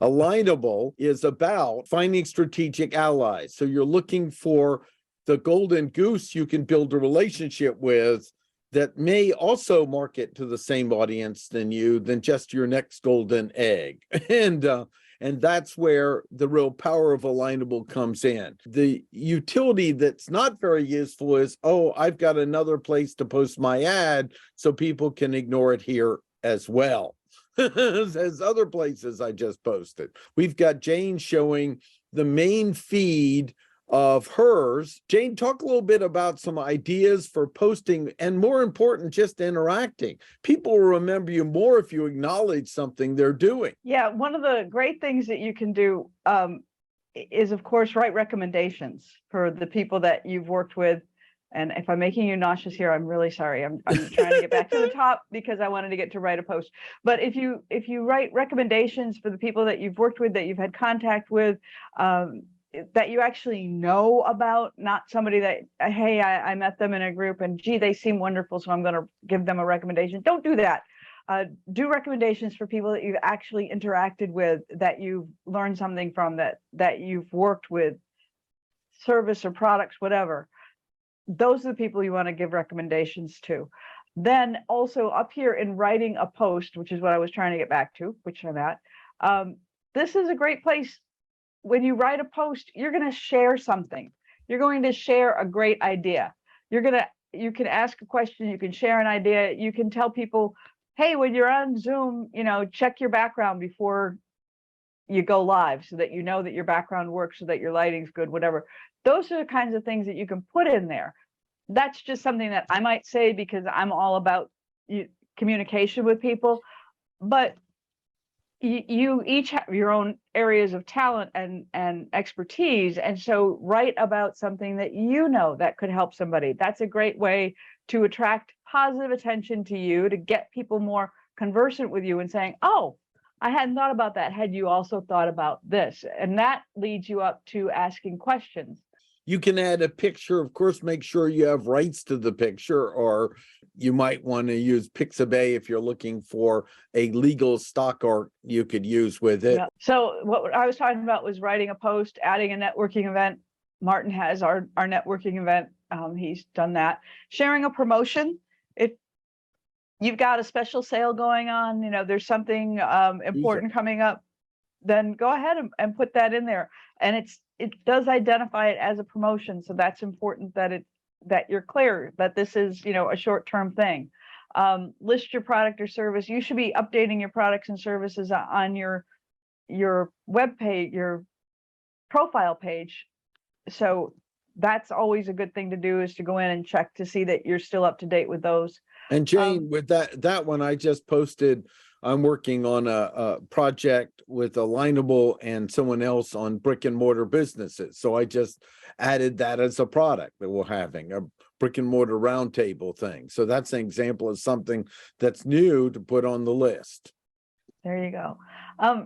Alignable is about finding strategic allies. So you're looking for the golden goose you can build a relationship with that may also market to the same audience than just your next golden egg. And that's where the real power of Alignable comes in. The utility that's not very useful is, oh, I've got another place to post my ad so people can ignore it here as well as other places I just posted. We've got Jane showing the main feed of hers. Jane, talk a little bit about some ideas for posting and, more important, just interacting. People will remember you more if you acknowledge something they're doing. Yeah, one of the great things that you can do is, of course, write recommendations for the people that you've worked with. And if I'm making you nauseous here, I'm really sorry. I'm trying to get back to the top because I wanted to get to write a post. But if you write recommendations for the people that you've worked with, that you've had contact with, that you actually know about, not somebody that, hey, I met them in a group and gee, they seem wonderful, so I'm going to give them a recommendation. Don't do that. Do recommendations for people that you've actually interacted with, that you've learned something from, that you've worked with, service or products, whatever. Those are the people you want to give recommendations to. Then also up here in writing a post, which is what I was trying to get back to, which I'm at, this is a great place. When you write a post, you're going to share something. You're going to share a great idea. You can ask a question, you can share an idea, you can tell people, hey, when you're on Zoom, check your background before you go live so that you know that your background works, so that your lighting's good, whatever. Those are the kinds of things that you can put in there. That's just something that I might say because I'm all about communication with people, but you each have your own areas of talent and expertise. And so write about something that that could help somebody. That's a great way to attract positive attention to you, to get people more conversant with you and saying, oh, I hadn't thought about that. Had you also thought about this? And that leads you up to asking questions. You can add a picture, of course, make sure you have rights to the picture, or you might want to use Pixabay if you're looking for a legal stock art you could use with it. Yeah. So what I was talking about was writing a post, adding a networking event. Martin has our networking event. He's done that. Sharing a promotion. If you've got a special sale going on, there's something important coming up, then go ahead and put that in there. And it does identify it as a promotion. So that's important that you're clear that this is, a short-term thing. List your product or service. You should be updating your products and services on your web page, your profile page. So that's always a good thing to do, is to go in and check to see that you're still up to date with those. And Jane, with that one, I just posted, I'm working on a project with Alignable and someone else on brick and mortar businesses. So I just added that as a product that we're having, a brick and mortar roundtable thing. So that's an example of something that's new to put on the list. There you go.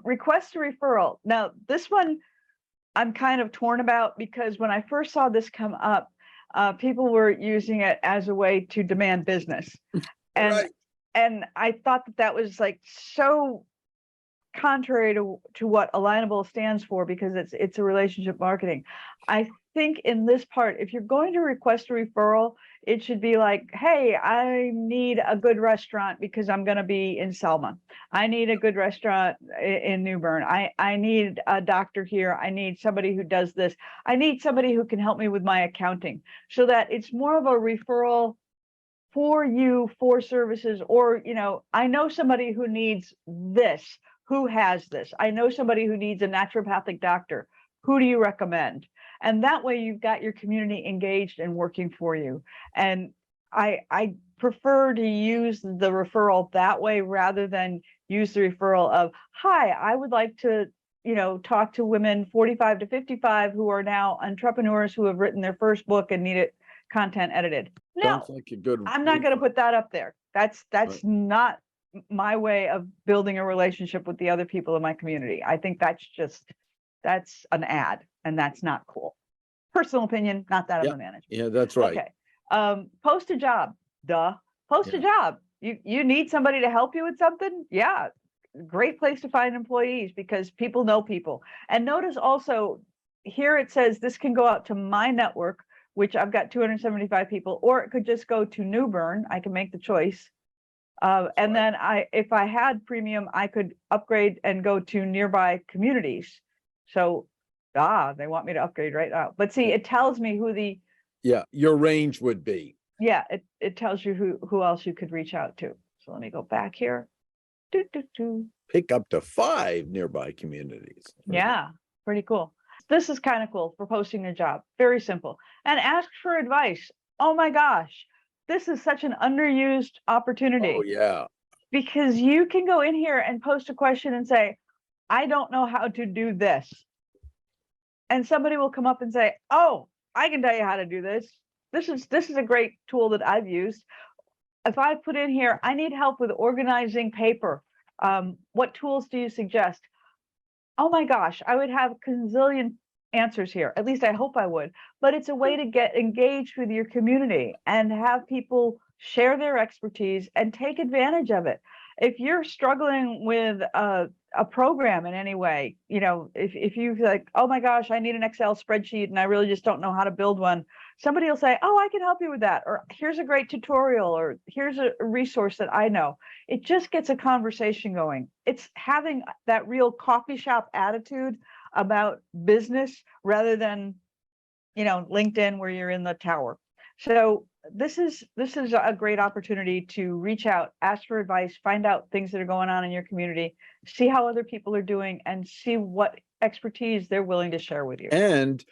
Request a referral. Now, this one I'm kind of torn about, because when I first saw this come up, people were using it as a way to demand business. And right. And I thought that was like so contrary to what Alignable stands for, because it's a relationship marketing. I think in this part, if you're going to request a referral, it should be like, hey, I need a good restaurant because I'm going to be in Selma. I need a good restaurant in New Bern. I need a doctor here. I need somebody who does this. I need somebody who can help me with my accounting, so that it's more of a referral for you, for services. Or, I know somebody who needs this. Who has this? I know somebody who needs a naturopathic doctor. Who do you recommend? And that way you've got your community engaged and working for you. And I prefer to use the referral that way, rather than use the referral of, hi, I would like to, talk to women 45 to 55 who are now entrepreneurs who have written their first book and need it content edited. No, like a good I'm not going to put that up there. That's right. Not my way of building a relationship with the other people in my community. I think that's an ad, and that's not cool. Personal opinion, not that of the manager. Yeah, that's right. Okay. Post a job. Post a job. You need somebody to help you with something? Yeah. great place to find employees because people know people. And notice also here it says this can go out to my network, which I've got 275 people, or it could just go to New Bern. I can make the choice. And then if I had premium, I could upgrade and go to nearby communities. So, they want me to upgrade right now. But see, it tells me who the your range would be. Yeah, it tells you who else you could reach out to. So let me go back here. Pick up to 5 nearby communities. Yeah, pretty cool. This is kind of cool for posting a job. Very simple. And ask for advice. Oh my gosh, this is such an underused opportunity. Oh yeah. Because you can go in here and post a question and say, I don't know how to do this. And somebody will come up and say, oh, I can tell you how to do this. This is a great tool that I've used. If I put in here, I need help with organizing paper. What tools do you suggest? Oh my gosh, I would have a gazillion answers here. At least I hope I would. But it's a way to get engaged with your community and have people share their expertise and take advantage of it. If you're struggling with a program in any way, if you like, oh my gosh, I need an Excel spreadsheet and I really just don't know how to build one, somebody will say, oh, I can help you with that. Or here's a great tutorial, or here's a resource that I know. It just gets a conversation going. It's having that real coffee shop attitude about business rather than, LinkedIn where you're in the tower. So this is a great opportunity to reach out, ask for advice, find out things that are going on in your community, see how other people are doing, and see what expertise they're willing to share with you. And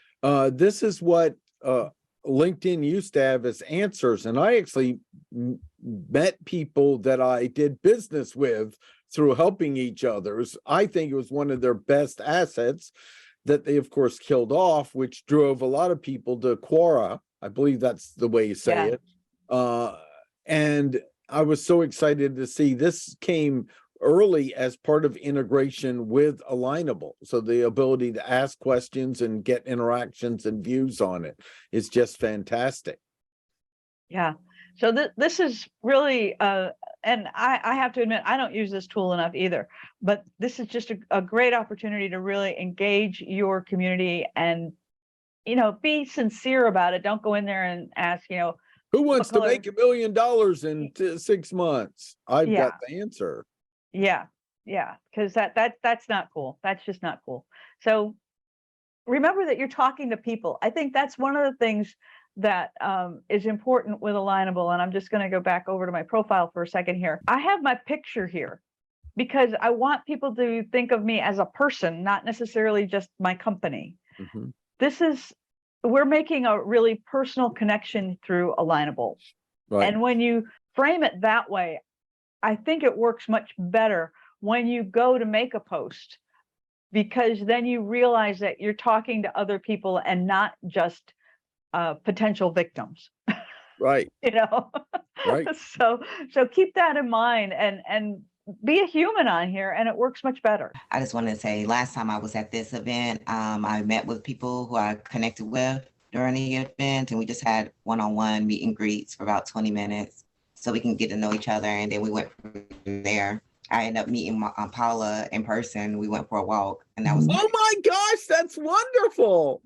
this is what LinkedIn used to have as answers. And I actually met people that I did business with through helping each other's. I think it was one of their best assets that they, of course, killed off, which drove a lot of people to Quora. I believe that's the way you say it. And I was so excited to see this came early as part of integration with Alignable. So the ability to ask questions and get interactions and views on it is just fantastic. Yeah. So this is really, and I have to admit, I don't use this tool enough either, but this is just a great opportunity to really engage your community and, be sincere about it. Don't go in there and ask, who wants to make $1 million in 6 months? I've got the answer. Yeah. Because that's not cool. That's just not cool. So remember that you're talking to people. I think that's one of the things that is important with Alignable. And I'm just going to go back over to my profile for a second here. I have my picture here because I want people to think of me as a person, not necessarily just my company. Mm-hmm. We're making a really personal connection through Alignable. Right. And when you frame it that way, I think it works much better when you go to make a post, because then you realize that you're talking to other people and not just potential victims. Right. Right. So keep that in mind and be a human on here, and it works much better. I just want to say, last time I was at this event, I met with people who I connected with during the event, and we just had one-on-one meet and greets for about 20 minutes so we can get to know each other. And then we went from there. I ended up meeting Paula in person. We went for a walk, and that was oh my gosh, that's wonderful.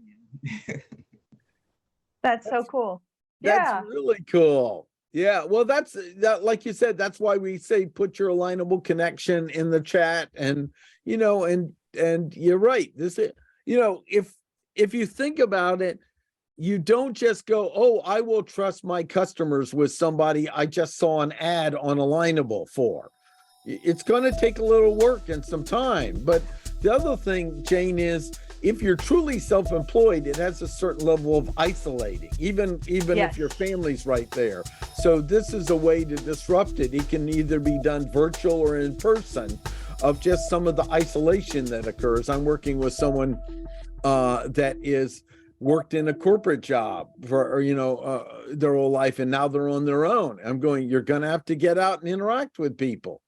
That's so cool. That's really cool. Yeah, well, that's like you said, that's why we say put your Alignable connection in the chat, and and you're right. This is, if you think about it, you don't just go, oh, I will trust my customers with somebody I just saw an ad on Alignable for. It's going to take a little work and some time. But the other thing, Jane, is if you're truly self-employed, it has a certain level of isolating, even if your family's right there. So this is a way to disrupt it. It can either be done virtual or in person, of just some of the isolation that occurs. I'm working with someone that is worked in a corporate job for their whole life, and now they're on their own. I'm going, you're going to have to get out and interact with people.